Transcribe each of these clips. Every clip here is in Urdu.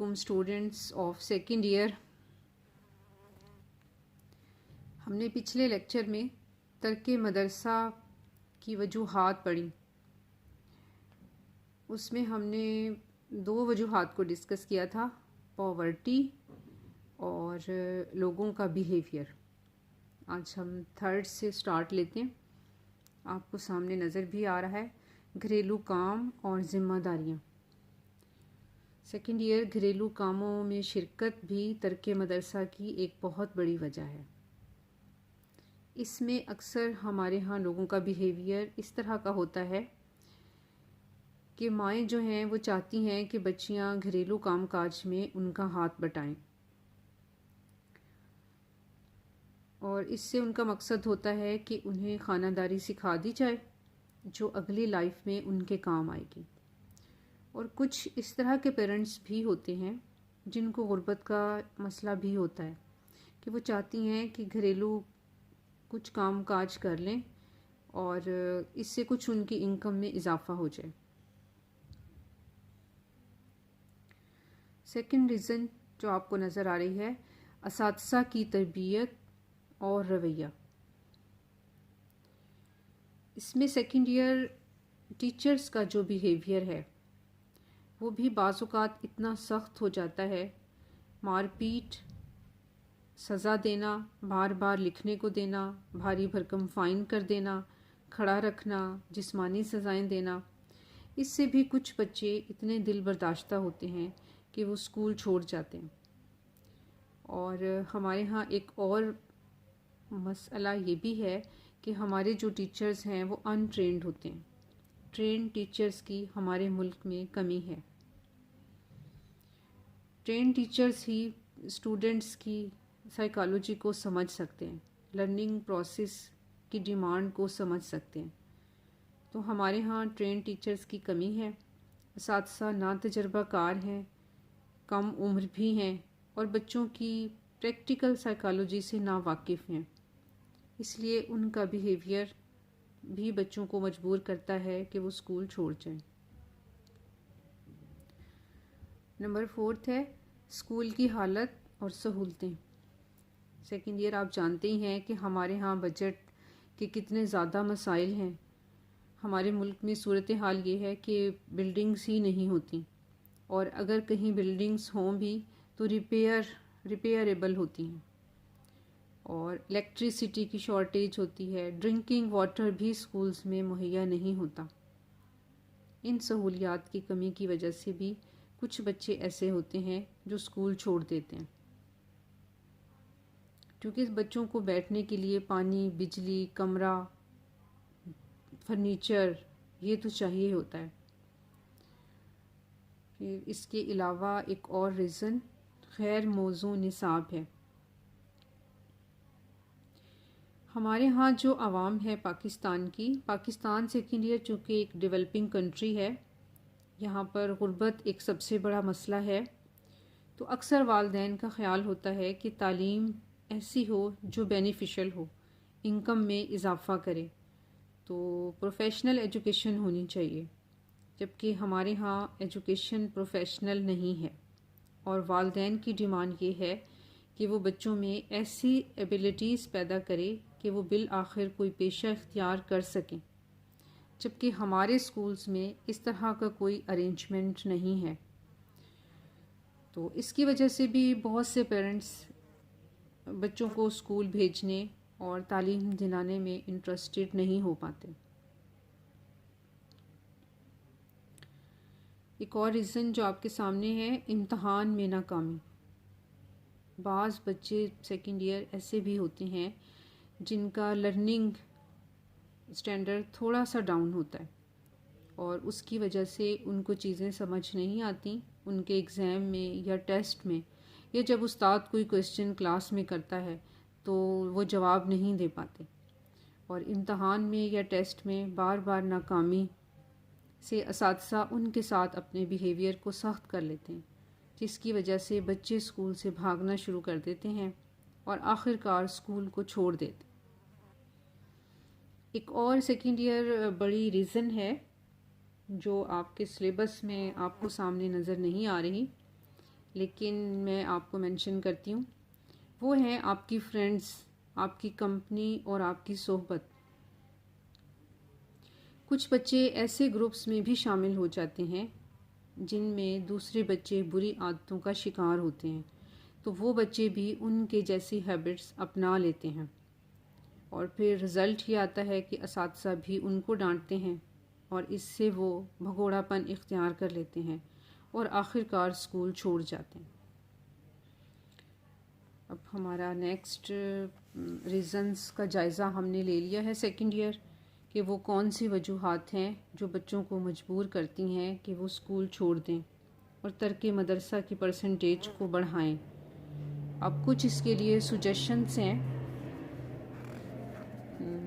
علیکم اسٹوڈنٹس آف سیکنڈ ایئر. ہم نے پچھلے لیکچر میں ترک مدرسہ کی وجوہات پڑھی. اس میں ہم نے 2 وجوہات کو ڈسکس کیا تھا، پاورٹی اور لوگوں کا بیہیویئر. آج ہم 3rd سے سٹارٹ لیتے ہیں. آپ کو سامنے نظر بھی آ رہا ہے، گھریلو کام اور ذمہ داریاں. سیکنڈ ایئر گھریلو کاموں میں شرکت بھی ترک مدرسہ کی ایک بہت بڑی وجہ ہے. اس میں اکثر ہمارے ہاں لوگوں کا بیہیویئر اس طرح کا ہوتا ہے کہ مائیں جو ہیں وہ چاہتی ہیں کہ بچیاں گھریلو کام کاج میں ان کا ہاتھ بٹائیں، اور اس سے ان کا مقصد ہوتا ہے کہ انہیں خانہ داری سکھا دی جائے جو اگلی لائف میں ان کے کام آئے گی. اور کچھ اس طرح کے پیرنٹس بھی ہوتے ہیں جن کو غربت کا مسئلہ بھی ہوتا ہے کہ وہ چاہتی ہیں کہ گھریلو کچھ کام کاج کر لیں اور اس سے کچھ ان کی انکم میں اضافہ ہو جائے. سیکنڈ ریزن جو آپ کو نظر آ رہی ہے، اساتذہ کی تربیت اور رویہ. اس میں سیکنڈ ایئر ٹیچرز کا جو بیہیویئر ہے وہ بھی بعض اوقات اتنا سخت ہو جاتا ہے. مار پیٹ، سزا دینا، بار بار لکھنے کو دینا، بھاری بھرکم فائن کر دینا، کھڑا رکھنا، جسمانی سزائیں دینا. اس سے بھی کچھ بچے اتنے دل برداشتہ ہوتے ہیں کہ وہ اسکول چھوڑ جاتے ہیں. اور ہمارے ہاں ایک اور مسئلہ یہ بھی ہے کہ ہمارے جو ٹیچرز ہیں وہ ان ٹرینڈ ہوتے ہیں. ٹرینڈ ٹیچرز کی ہمارے ملک میں کمی ہے. ٹرینڈ ٹیچرز ہی اسٹوڈنٹس کی سائیکالوجی کو سمجھ سکتے ہیں، لرننگ پروسیس کی ڈیمانڈ کو سمجھ سکتے ہیں. تو ہمارے ہاں ٹرینڈ ٹیچرز کی کمی ہے. اساتذہ نا تجربہ کار ہیں، کم عمر بھی ہیں اور بچوں کی پریکٹیکل سائیکالوجی سے ناواقف ہیں. اس لیے ان کا بیہیویئر بھی بچوں کو مجبور کرتا ہے کہ وہ اسکول چھوڑ جائیں. نمبر 4 ہے اسکول کی حالت اور سہولتیں. سیکنڈ ایئر آپ جانتے ہی ہیں کہ ہمارے ہاں بجٹ کے کتنے زیادہ مسائل ہیں. ہمارے ملک میں صورتحال یہ ہے کہ بلڈنگز ہی نہیں ہوتی، اور اگر کہیں بلڈنگز ہوں بھی تو ریپیئریبل ہوتی ہیں، اور الیکٹریسٹی کی شارٹیج ہوتی ہے. ڈرنکنگ واٹر بھی اسکولز میں مہیا نہیں ہوتا. ان سہولیات کی کمی کی وجہ سے بھی کچھ بچے ایسے ہوتے ہیں جو اسکول چھوڑ دیتے ہیں، کیونکہ بچوں کو بیٹھنے کے لیے پانی، بجلی، کمرہ، فرنیچر یہ تو چاہیے ہوتا ہے. پھر اس کے علاوہ ایک اور ریزن غیر موزوں نصاب ہے. ہمارے ہاں جو عوام ہے پاکستان سیکنڈ ایئر چونکہ ایک ڈیولپنگ کنٹری ہے، یہاں پر غربت ایک سب سے بڑا مسئلہ ہے. تو اکثر والدین کا خیال ہوتا ہے کہ تعلیم ایسی ہو جو بینیفیشل ہو، انکم میں اضافہ کرے. تو پروفیشنل ایجوکیشن ہونی چاہیے، جبکہ ہمارے ہاں ایجوکیشن پروفیشنل نہیں ہے، اور والدین کی ڈیمانڈ یہ ہے کہ وہ بچوں میں ایسی ایبیلٹیز پیدا کرے کہ وہ بالآخر کوئی پیشہ اختیار کر سکیں، جبکہ ہمارے اسکولز میں اس طرح کا کوئی ارینجمنٹ نہیں ہے. تو اس کی وجہ سے بھی بہت سے پیرنٹس بچوں کو اسکول بھیجنے اور تعلیم دلانے میں انٹرسٹڈ نہیں ہو پاتے. ایک اور ریزن جو آپ کے سامنے ہے، امتحان میں ناکامی. بعض بچے سیکنڈ ایئر ایسے بھی ہوتے ہیں جن کا لرننگ اسٹینڈرڈ تھوڑا سا ڈاؤن ہوتا ہے، اور اس کی وجہ سے ان کو چیزیں سمجھ نہیں آتی. ان کے ایگزام میں یا ٹیسٹ میں، یا جب استاد کوئی کویسچن کلاس میں کرتا ہے تو وہ جواب نہیں دے پاتے، اور امتحان میں یا ٹیسٹ میں بار بار ناکامی سے اساتذہ ان کے ساتھ اپنے بیہیویئر کو سخت کر لیتے ہیں، جس کی وجہ سے بچے اسکول سے بھاگنا شروع کر دیتے ہیں اور آخر کار اسکول کو چھوڑ دیتے. ایک اور سیکنڈ ایئر بڑی ریزن ہے جو آپ کے سلیبس میں آپ کو سامنے نظر نہیں آ رہی، لیکن میں آپ کو مینشن کرتی ہوں، وہ ہیں آپ کی فرینڈز، آپ کی کمپنی اور آپ کی صحبت۔ کچھ بچے ایسے گروپس میں بھی شامل ہو جاتے ہیں جن میں دوسرے بچے بری عادتوں کا شکار ہوتے ہیں، تو وہ بچے بھی ان کے جیسی ہیبٹس اپنا لیتے ہیں، اور پھر رزلٹ یہ آتا ہے کہ اساتذہ بھی ان کو ڈانٹتے ہیں اور اس سے وہ بھگوڑا پن اختیار کر لیتے ہیں اور آخر کار اسکول چھوڑ جاتے ہیں۔ اب ہمارا نیکسٹ ریزنز کا جائزہ ہم نے لے لیا ہے سیکنڈ ایئر، کہ وہ کون سی وجوہات ہیں جو بچوں کو مجبور کرتی ہیں کہ وہ اسکول چھوڑ دیں اور ترک مدرسہ کی پرسنٹیج کو بڑھائیں۔ اب کچھ اس کے لیے سجیشنس ہیں۔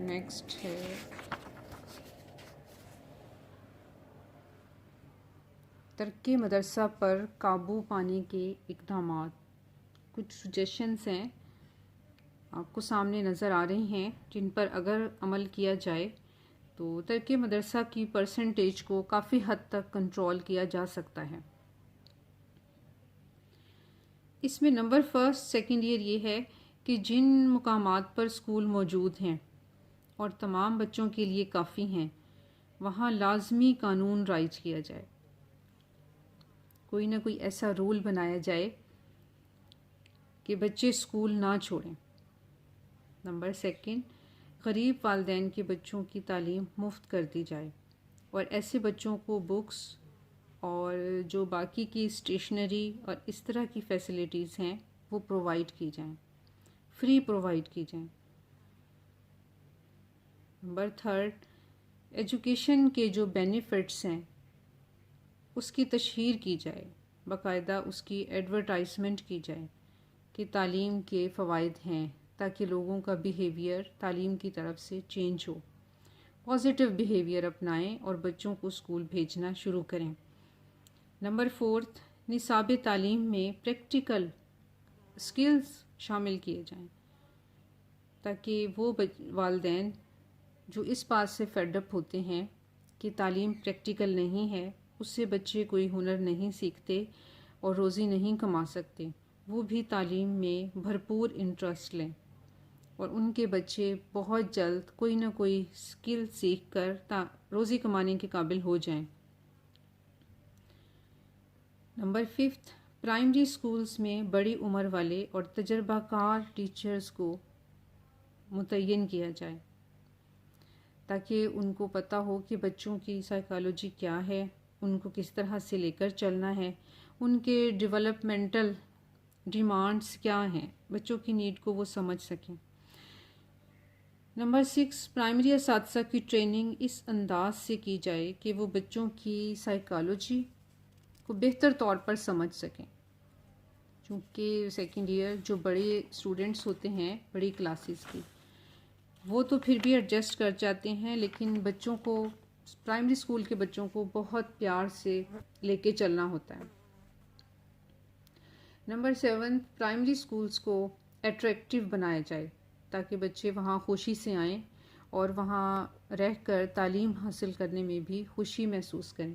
نیکسٹ ہے ترک مدرسہ پر قابو پانے کے اقدامات۔ کچھ سجیشنس ہیں آپ کو سامنے نظر آ رہی ہیں جن پر اگر عمل کیا جائے تو ترک مدرسہ کی پرسنٹیج کو کافی حد تک کنٹرول کیا جا سکتا ہے۔ اس میں نمبر فرسٹ سیکنڈ ایئر یہ ہے کہ جن مقامات پر اسکول موجود ہیں اور تمام بچوں کے لیے کافی ہیں، وہاں لازمی قانون رائج کیا جائے، کوئی نہ کوئی ایسا رول بنایا جائے کہ بچے اسکول نہ چھوڑیں۔ نمبر سیکنڈ، غریب والدین کے بچوں کی تعلیم مفت کر دی جائے اور ایسے بچوں کو بکس اور جو باقی کی اسٹیشنری اور اس طرح کی فیسلٹیز ہیں وہ پرووائڈ کی جائیں، فری پرووائڈ کی جائیں۔ نمبر تھرڈ، ایجوکیشن کے جو بینیفٹس ہیں اس کی تشہیر کی جائے، باقاعدہ اس کی ایڈورٹائزمنٹ کی جائے کہ تعلیم کے فوائد ہیں، تاکہ لوگوں کا بیہیویئر تعلیم کی طرف سے چینج ہو، پازیٹیو بیہیویئر اپنائیں اور بچوں کو اسکول بھیجنا شروع کریں۔ نمبر فورتھ، نصاب تعلیم میں پریکٹیکل اسکلز شامل کیے جائیں تاکہ وہ والدین جو اس بات سے فیڈ اپ ہوتے ہیں کہ تعلیم پریکٹیکل نہیں ہے، اس سے بچے کوئی ہنر نہیں سیکھتے اور روزی نہیں کما سکتے، وہ بھی تعلیم میں بھرپور انٹرسٹ لیں اور ان کے بچے بہت جلد کوئی نہ کوئی اسکل سیکھ کر روزی کمانے کے قابل ہو جائیں۔ نمبر ففتھ، پرائمری اسکولز میں بڑی عمر والے اور تجربہ کار ٹیچرز کو متعین کیا جائے تاکہ ان کو پتہ ہو کہ بچوں کی سائیکالوجی کیا ہے، ان کو کس طرح سے لے کر چلنا ہے، ان کے ڈیولپمنٹل ڈیمانڈس کیا ہیں، بچوں کی نیڈ کو وہ سمجھ سکیں۔ نمبر سکس، پرائمری اساتذہ کی ٹریننگ اس انداز سے کی جائے کہ وہ بچوں کی سائیکالوجی کو بہتر طور پر سمجھ سکیں، چونکہ سیکنڈ ایئر جو بڑے اسٹوڈنٹس ہوتے ہیں بڑی کلاسز کی، وہ تو پھر بھی ایڈجسٹ کر جاتے ہیں، لیکن بچوں کو پرائمری اسکول کے بچوں کو بہت پیار سے لے کے چلنا ہوتا ہے۔ نمبر سیون، پرائمری اسکولز کو اٹریکٹیو بنایا جائے تاکہ بچے وہاں خوشی سے آئیں اور وہاں رہ کر تعلیم حاصل کرنے میں بھی خوشی محسوس کریں۔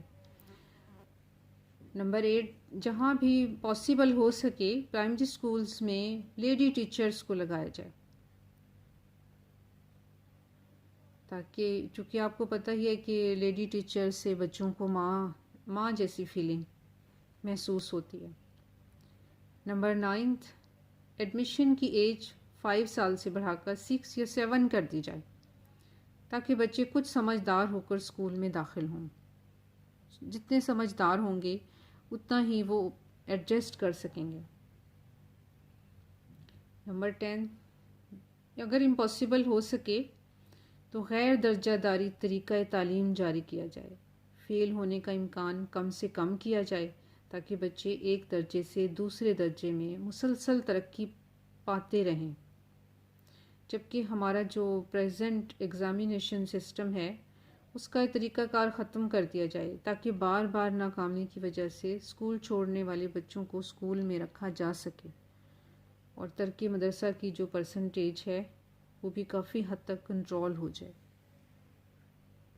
نمبر ایٹ، جہاں بھی پاسیبل ہو سکے پرائمری اسکولز میں لیڈی ٹیچرز کو لگایا جائے تاکہ، چونکہ آپ کو پتہ ہی ہے کہ لیڈی ٹیچر سے بچوں کو ماں جیسی فیلنگ محسوس ہوتی ہے۔ نمبر نائنتھ، ایڈمیشن کی ایج 5 سال سے بڑھا کر 6 یا 7 کر دی جائے تاکہ بچے کچھ سمجھدار ہو کر اسکول میں داخل ہوں۔ جتنے سمجھدار ہوں گے اتنا ہی وہ ایڈجسٹ کر سکیں گے۔ نمبر 10، اگر امپاسبل ہو سکے تو غیر درجہ داری طریقہ تعلیم جاری کیا جائے، فیل ہونے کا امکان کم سے کم کیا جائے تاکہ بچے ایک درجے سے دوسرے درجے میں مسلسل ترقی پاتے رہیں، جبکہ ہمارا جو پریزنٹ ایگزامینیشن سسٹم ہے اس کا طریقہ کار ختم کر دیا جائے تاکہ بار بار ناکامی کی وجہ سے اسکول چھوڑنے والے بچوں کو اسکول میں رکھا جا سکے اور ترک مدرسہ کی جو پرسنٹیج ہے وہ بھی کافی حد تک کنٹرول ہو جائے۔